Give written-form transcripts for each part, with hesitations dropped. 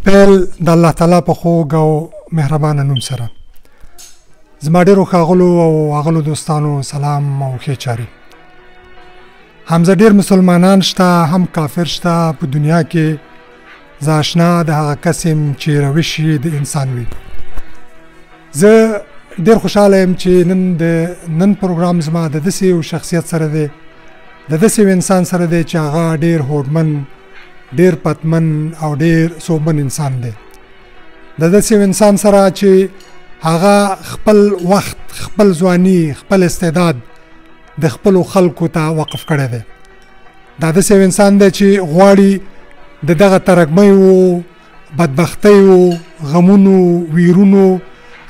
پیل د الله تعالی په خوږ او مهربانه نوم سره. زما ډېرو ښاغلو او اغلو دوستانو سلام او ښې چارې. همزه ډېر مسلمانان شته، هم کافر شته په دنیا کې. زه اشنا د هغه کس یم چې روش یې د انسان وي. زه ډېر خوشحاله یم چې نن پروګرام زما د داسې یو شخصیت سره دی، د داسې یو انسان سره دی چې هغه ډېر هوډمن، ډېر پتمن او ډېر صوبمن انسان دی. د داسې یو انسان سره چې هغه خپل وخت، خپل ځواني، خپل استعداد د خپلو خلکو ته وقف کړی دی. دا داسې یو انسان دی چې غواړي د دغه ترږمیو، بدبختیو، غمونو، ویرونو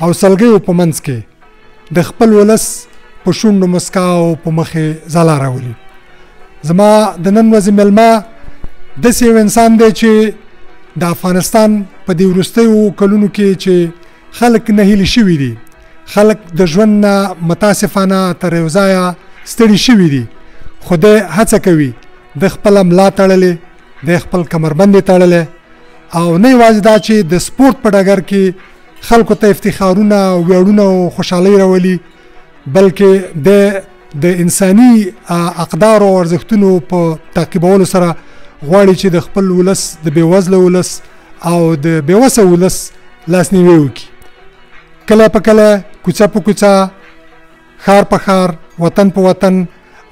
او سلګیو په منځ کې د خپل ولس په شونډو مسکا او په مخې ځلا راولي. زما د نن ورځې مېلمه داسې یو انسان دی چې د افغانستان په دې وروستیو کلونو کې چې خلک نهیلي شوي دي، خلک د ژوند نه متاسفانه تر یو ځایه ستړي شوي دي، خو دی هڅه کوي د خپله ملا تړلې، د خپل کمربند یې تړلی، او نه یوازې دا چې د سپورت په ډګر کې خلکو ته افتخارونه، ویاړونه او خوشحالۍ راولي، بلکې د انساني اقدارو او ارزښتونو په تعقیبولو سره غواړي چې د خپل ولس، د بېوزله ولس او د بېوسه ولس لاسنیوی وکړي. کله په کله، کوڅه په کوڅه، ښار په ښار، وطن په وطن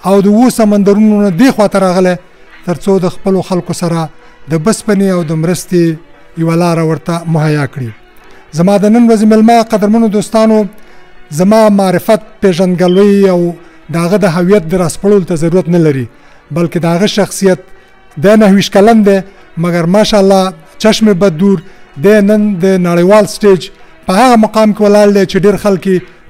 او د 7 سمندرونو نه دې خواته راغلی تر څو د خپلو خلکو سره د بسپنې او د مرستې یوه لاره ورته مهیا کړي. زما د نن ورځې مېلمه قدرمنو دوستانو، زما معرفت، پیژندګلوۍ او د هغه د هویت د راسپړلو ته ضرورت نه لري، بلکې د هغه شخصیت د 29 کلن دی، مګر ماشاءالله چشم بدور دی نن د نړیوال سټیج په هغه مقام کې ولاړ دی چې ډېر خلک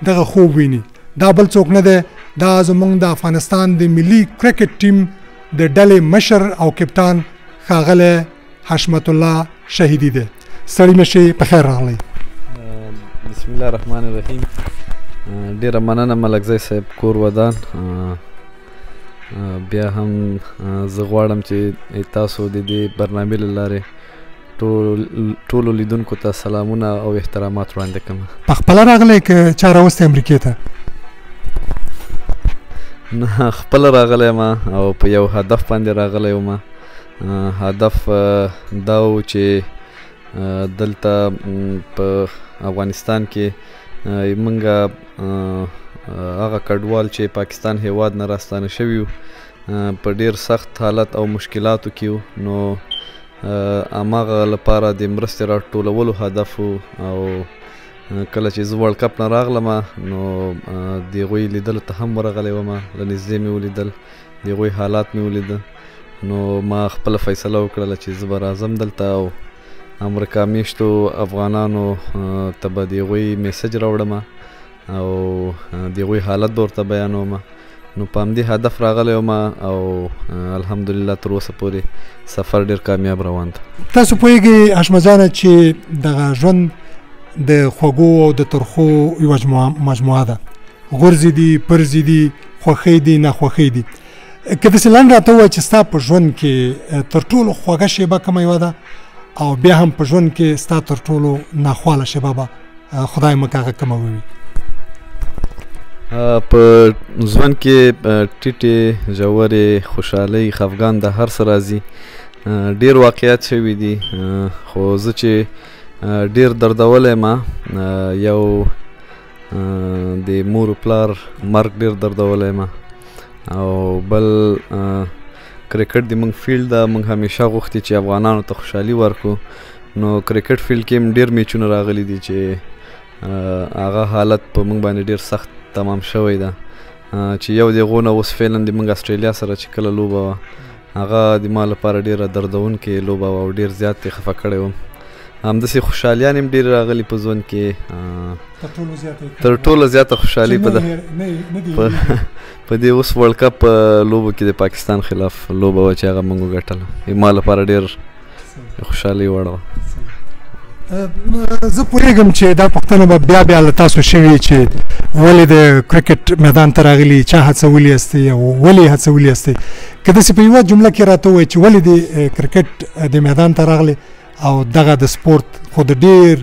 دغه خوب ویني. دا بل څوک نه دی، دا زموږ د افغانستان د ملي کرکټ ټیم د ډلې مشر او کپتان ښاغلی حشمت الله شهیدي دی. ستړي مه شئ، په خیر راغلی. بسم الله الرحمن الرحیم. ډیره مننه ملکزی صاحب، کور ودان. بیا هم زه غواړم چې تاسو د دې برنامې له لارې ټولو لیدونکو ته سلامونه او احترامات وړاندې کړم. په خپله راغلی که چا راوستی امریکې ته؟ نه، خپله راغلی یم او په یو هدف باندې راغلی یم. هدف دا و چې دلته په افغانستان کې موږ هغه کډوال چې پاکستان هیواد نه راستانه شوي وو په ډېر سخت حالت او مشکلاتو کې وو، نو هماغه لپاره د مرستې راټولولو هدف و. او کله چې زه ورلډ کپ نه راغلم نو د هغوی لیدلو ته هم ورغلی وم، له نږدې مې ولیدل، د هغوی حالات مې ولیده، نو ما خپله فیصله وکړله چې زه به راځم دلته او امریکا میشتو افغانانو ته به د هغوی میسج راوړم او د هغوی حالت به ورته بیانوم. نو په همدې هدف راغلی یم او الحمدلله تر اوسه پورې سفر ډېر کامیاب روان ده. تاسو پوهېږئ حشمت جانه چې دغه ژوند د خوږو او د ترخو یوه مجموعه ده. غورځې دي، پرځې دي، خوښۍ دي، ناخوښۍ دي. که داسې لنډ راته ووایه چې ستا په ژوند کې تر ټولو خوږه شیبه کومه یوه ده، او بیا هم په ژوند کې ستا تر ټولو ناخواله شیبه به خدای مکه هغه کومه ووي؟ په ژوند کې ټیټې، ژورې، خوشحالۍ، خفګان د هر څه راځي. ډېر واقعیات شوي دي، خو زه چې ډېر دردولی یم، یو د مور و پلار مرګ ډېر دردولی یم، او بل کرکټ د موږ فیلډ ده. موږ همیشه غوښتي چې افغانانو ته خوشحالي ورکړو، نو کرکټ فیلډ کې هم ډېر میچونه راغلي دي چې هغه حالت په موږ باندې ډېر سخت تمام شوی ده، چې یو د هغو نه اوس فعلا د موږ اسټرالیا سره چې کله لوبه وه هغه د ما لپاره ډېره دردونکې لوبه وه او ډېر زیات یې خفه کړی وم. همداسې خوشحالیان هم ډېرې راغلي په ژوند کې. تر ټولو زیاته خوشحالي په دې اوس ورلډ کپ لوبو کې د پاکستان خلاف لوبه وه چې هغه موږ وګټله، ما لپاره ډېر خوشحالي وړ وه. زه پوهېږم چې دا پوښتنه به بیا له تاسو شوې چې ولې د کرکټ میدان ته راغلي، چا هڅولي یاستئ او ولې هڅولي یاستئ؟ که داسې په یوه جمله کې راته ووایئ چې ولې د کرکټ د میدان ته راغلي او دغه د سپورت خو د ډیر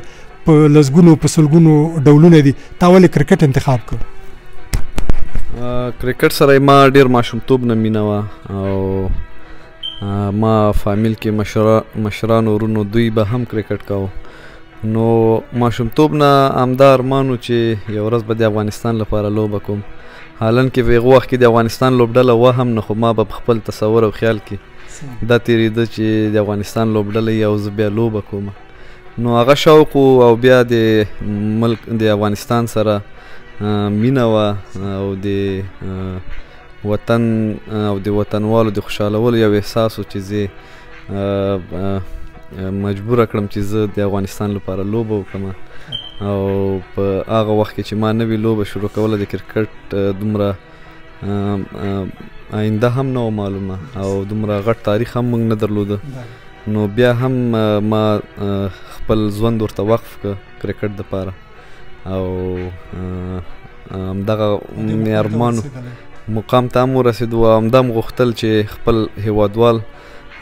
په لسګونو په سلګونو ډولونه دي، تا ولې کرکټ انتخاب کړ؟ کرکټ سره ما ډیر ماشومتوب نه مینه وه او ما فامیل کې مشران ورونو دوی به هم کرکټ کاوه، نو ماشومتوب نه همدا ارمان و چې یو ورځ به د افغانستان لپاره لوبه کوم. حالان کې په هغه وخت کې د افغانستان لوبډله وه هم نه، خو ما به په خپل تصور او خیال کې دا تېرېده چې د افغانستان لوبډله یې او زه بیا لوبه کوم. نو هغه شوق او بیا د ملک د افغانستان سره مینه وه او د وطن او د وطنوالو د خوشحالولو یو احساس و چې زه مجبوره کړم چې زه د افغانستان لپاره لوبه وکړم. او په هغه وخت کې چې ما نوې لوبه شروع کوله د کرکټ دومره آینده هم نه وه معلومه او دومره غټ تاریخ هم موږ نه درلوده، نو بیا هم ما خپل ژوند ورته وقف کړ کرکټ دپاره او همدغه مې ارمان مقام ته هم ورسېدو او همدا م غوښتل چې خپل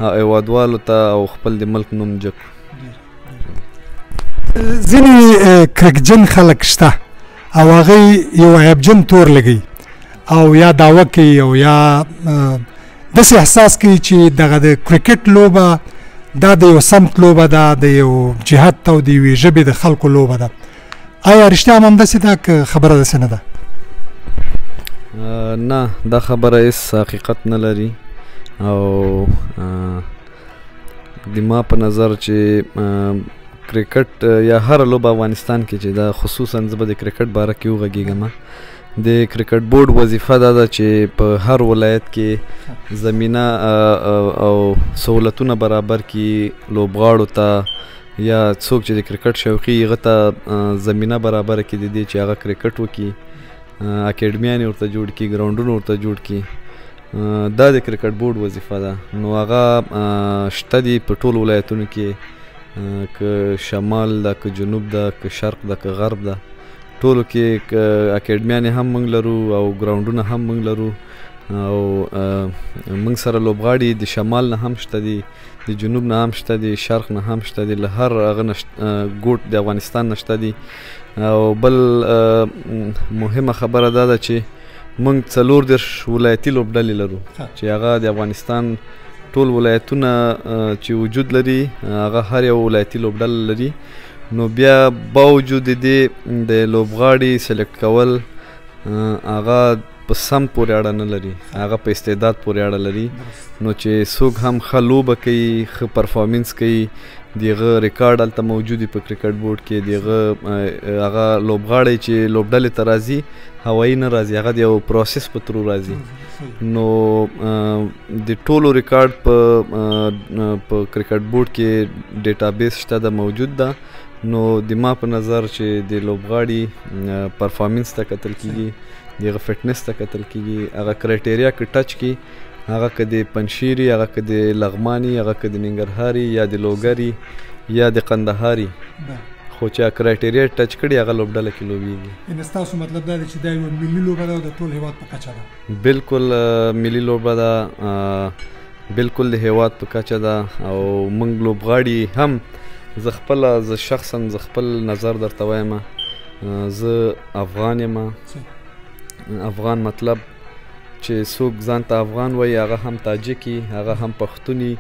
هیوادوالو ته او خپل د ملک نوم جګ کړو. ځینې کرکجن خلک شته او هغوی یو عیبجن تور لګوي او یا دعوه کوي او یا داسې احساس کوي چې دغه د کرکټ لوبه دا د یو سمت لوبه ده، د یو جهت او د یوې ژبې د خلکو لوبه ده. آیا رښتیا هم همداسې ده که خبره داسې نه ده؟ نه، دا خبره هېڅ حقیقت نه لري او د ما په نظر چې کرکټ یا هر لوبه افغانستان کې چې دا خصوصا زه به د کرکټ باره کې وغږېږم. د کرکټ بورډ وظیفه دا ده چې په هر ولایت کې زمینه او سهولتونه برابر کړي لوبغاړو ته یا څوک چې د کرکټ شوقي هغه ته زمینه برابره کړي د دې چې هغه کرکټ وکړي، اکیډمیانې ورته جوړ کړي، ګراونډونه ورته جوړ کړي. دا د کرکټ بورډ وظیفه ده. نو هغه شته دي په ټولو ولایتونو کې، که شمال ده، که جنوب ده، که شرق ده، که غرب ده، ټولو کې اکیډمیانې هم موږ لرو او ګراونډونه هم موږ لرو او موږ سره لوبغاړي د شمال نه هم شته دي، د جنوب نه هم شته دي، شرق نه هم شته دي، له هر هغه ګوټ د افغانستان نه شته دي. او بل مهمه خبره دا ده چې موږ 34 ولایتي لوبډلې لرو چې هغه د افغانستان ټول ولایتونه چې وجود لري هغه هر یو ولایتي لوبډله لري. نو بیا باوجود دې د لوبغاړي سلیکټ کول هغه په سم پورې اړه نه لري، هغه په استعداد پورې اړه لري. نو چې څوک هم ښه لوبه کوي، ښه پرفارمنس کوي، د هغه ریکارډ هلته موجود په کرکټ بورډ کې، د هغه لوبغاړی چې لوبډلې ته راځي هوایي نه راځي، هغه د یو پروسس په ترو راځي. نو د ټولو ریکارډ په کرکټ بورډ کې ډیټابیس شته ده، موجود ده. نو د ما په نظر چې د لوبغاړي پرفارمنس ته کتل کېږي، د هغه فټنس ته کتل کېږي، هغه کرایټیریا که ټچ کړي، هغه که د پنشیري، هغه که د لغماني، هغه که د ننګرهاري یا د لوګري یا د قندهاري، خو چې کرایټیریا ټچ کړي هغه لوبډله کې لوبېږي. یعنې ستاسو مطلب دا دی چې دا یوه ملي لوبه ده او د ټول هېواد په کچه ده؟ بالکل ملي لوبه ده، بالکل د هېواد په کچه ده. او موږ لوبغاړي هم زه شخصا خپل نظر درته وایم، زه افغان یم. افغان مطلب چې څوک ځان ته افغان وایي هغه هم تاجکي، هغه هم پښتوني،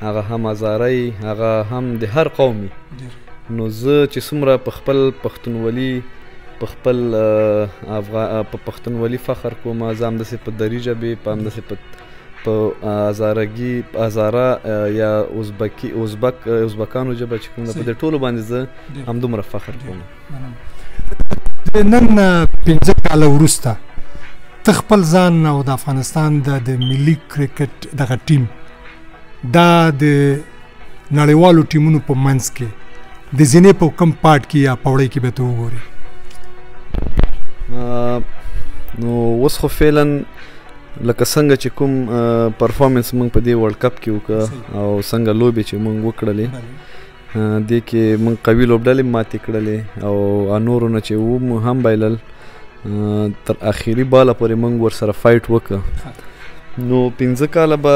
هغه هم هزاره‌ای، هغه هم د هر قومي. نو زه چې څومره په خپل پښتونولي په خپل په پښتونولي فخر کوم، زه همداسې په دري ژبې، په همداسې په هزارګي، هزاره یا ازبکانو ژبه چې کوم ده، په دې ټولو باندې زه همدومره فخر کوم. نن 15 کاله وروسته ته خپل ځان او د افغانستان د ملي کرکټ دغه ټیم دا د نړیوالو ټیمونو په منځ کې د زینې په کوم پارټ کې یا پوړۍ کې به ته وګورې؟ نو اوس خو فعلا لکه څنګه چې کوم پرفارمنس موږ په دې ورلډ کپ کې وکړه او څنګه لوبې چې موږ وکړلې، دې کې موږ قوي لوبډلې ماتې کړلې او نورو نه چې و هم بایلل، تر اخري باله پورې موږ ورسره فایټ وکړه. نو 15 کاله به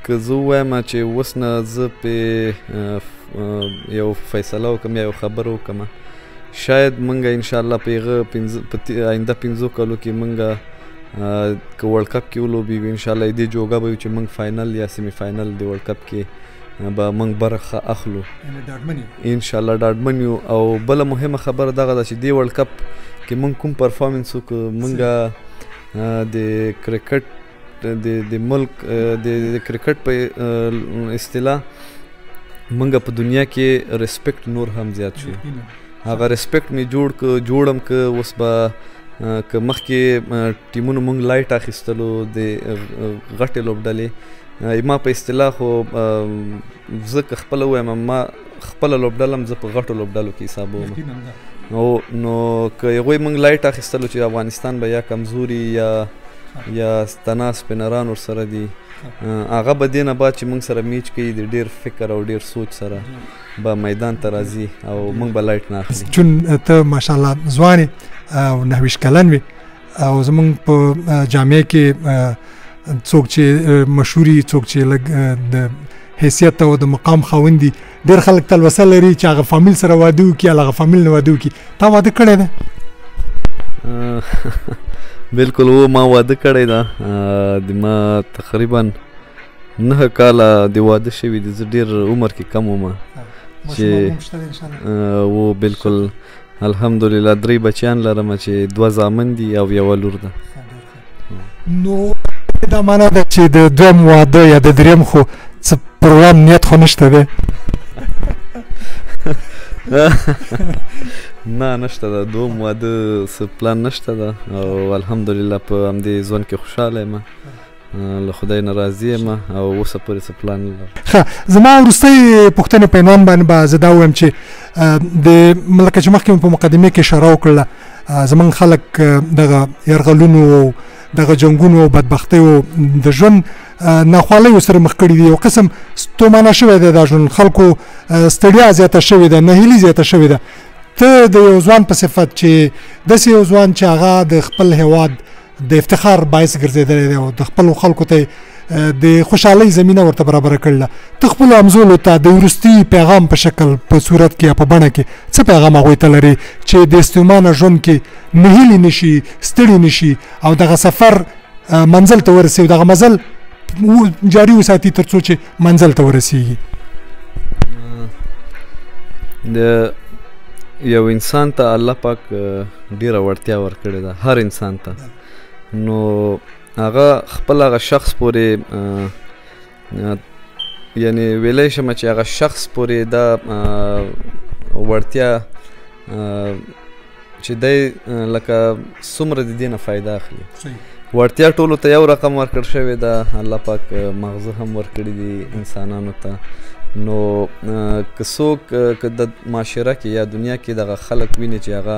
که زه ووایم چې اوس نه زه پې یو فیصله وکړم یا یو خبره وکړم، شاید موږ انشاءالله په هغه آینده 5 کالو کې موږ که ورلډ کپ کې ولوبېږو انشاءالله دې جوګه به وي چې موږ فاینل یا سیمی فاینل د ورلډ کپ کې به موږ برخه اخلو انشاءالله ډاډمن یو. او بله مهمه خبره دغه ده چې دې ورلډ کپ کې موږ کوم پرفارمنس وکړو، موږ د کرکټ د ملک د کرکټ په اصطلاح موږ په دنیا کې ریسپیکټ نور هم زیات شو. هغه ریسپیکټ مې جوړم که اوس به که مخکې ټیمونو موږ لایټ اخیستلو د غټې لوبډلې، ما په اصطلاح خو زه که خپله ووایم ما خپله لوبډله هم زه په غټو لوبډلو کې حسابوم. نو که هغوی موږ لایټ اخیستلو چې افغانستان به یا کمزوري یا ستنا سپینران ورسره دي، هغه به دې نه بعد چې موږ سره میچ کوي د ډېر فکر او ډېر سوچ سره به میدان ته راځي او موږ به لایټ نه اخلي. چون ته ماشاءالله ځوان او 29 کلن وي او زمونږ په جامعه کې څوک چې مشهوري څوک چې لږ د حیثیت او د مقام خاوند دي، ډېر خلک تلوسه لري چې هغه فامیل سره واده وکړي هغه فامیل نه واده وکړي. تا واده کړی دی؟ بالکل و ما واده کړی ده، د ما تقریبا 9 کاله د واده شوي دي. زه ډېر عمر کې کم وم چې و بالکل الحمدلله 3 بچیان لرم چې 2 زامن دي او 1 لور ده. نو دا معنا ده چې د دویم واده یا د دریم خو څه پروګرام نیت خو نشته دی؟ نه نشته ده، دوم واده څه پلان نشته ده او الحمدلله په همدې ژوند کې خوشحاله یم، له خدای نه راضي یم او اوسه پورې څه پلان نه لرم. ښه، زما وروستۍ پوښتنې په عنوان باندې به زه دا ووایم چې لکه چې مخکې مې په مقدمې کې اشاره وکړله زموږ خلک دغه یرغلونو او دغه جنګونو او بدبختیو د ژوند ناخوالیو سره مخ کړي دي. یو قسم ستومانه شوی دی دا ژوند، خلکو ستړیا زیاته شوې ده، نهیلي زیاته شوې ده. ته د یو ځوان په صفت چې داسې یو ځوان چې هغه د خپل هیواد د افتخار باعث ګرځېدلی دی او د خپلو خلکو ته د خوشحالۍ زمینه ورته برابره کړله، ته خپلو همزولو ته د وروستي پیغام په شکل په صورت کې یا په بڼه کې څه پیغام هغوی ته لري چې د ستومانه ژوند کې نهیلي نشي، ستړي نشي او دغه سفر منزل ته ورسوي، دغه مزل جاري وساتي تر څو چې منزل ته ورسیږي؟ د یو انسان ته الله پاک ډیره وړتیا ورکړې ده، هر انسان ته. نو هغه خپل هغه شخص پورې یعنی ویلی شم چې هغه شخص پورې دا وړتیا چې دی لکه څومره د دې نه فایده اخلي. وړتیا ټولو ته یو رقم ورکړ شوې ده، الله پاک مغزه هم ورکړي دي انسانانو ته. نو که څوک که د معاشره کې یا دنیا کې دغه خلک ویني چې هغه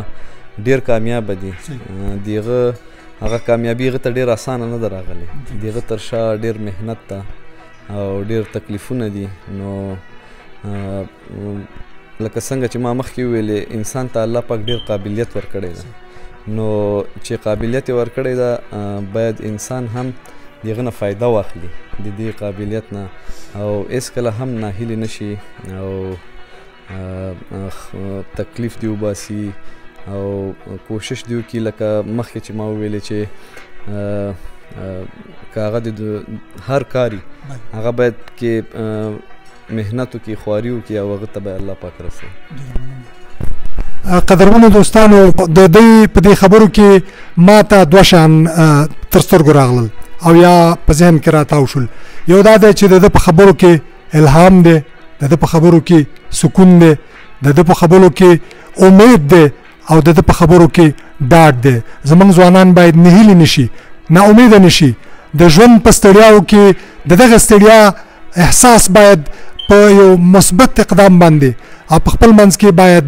ډېر کامیابه دي، د هغه کامیابي هغه ته ډېر اسانه نه ده راغلی، د هغه تر شا ډېر محنت ده او ډېر تکلیفونه دي. نو لکه څنګه چې ما مخکې وویلې انسان ته الله پاک ډېر قابلیت ورکړی ده، نو چې قابلیت یې ورکړی ده باید انسان هم د هغه نه فایده واخلي، د دې قابلیت نه، او هېڅکله هم ناهیلې نشي او تکلیف دې وباسي او کوشش دې وکړي لکه مخکې چې ما وویلې چې که هغه د هر کاري هغه باید کې محنت وکړي، خواري وکړي او هغه ته به الله پاک رسوي. قدرمنو دوستانو، د دوی په دې خبرو کې ما ته 2 شیان تر سترګو راغلل او یا په ذهن کې راتاو شول. یو دا دی چې د ده په خبرو کې الهام دی، د ده په خبرو کې سکون دی، د ده په خبرو کې امید دی او د ده په خبرو کې ډاډ دی. زموږ ځوانان باید نهیلي نشي، ناامیده نشي، د ژوند په ستړیاو کې د دغه ستړیا احساس باید په یو مثبت اقدام باندې او په خپل منځ کې باید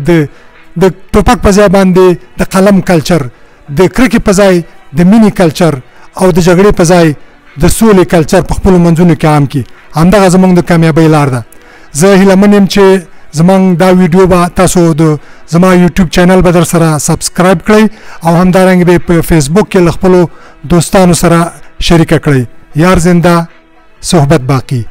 د ټوپک په ځای باندې د قلم کلچر، د کرکې په ځای د مینې کلچر او د جګړې په ځای د سولې کلچر په خپلو منځونو کې عام کړي. همدغه زموږ د کامیابۍ لار ده. زه هیله من یم چې زموږ دا ویډیو به تاسو د زما یوټیوب چینل به در سره سبسکرایب کړئ او همدارنګه به په فیسبوک کې له خپلو دوستانو سره شریکه کړئ. یار زنده، صحبت باقی.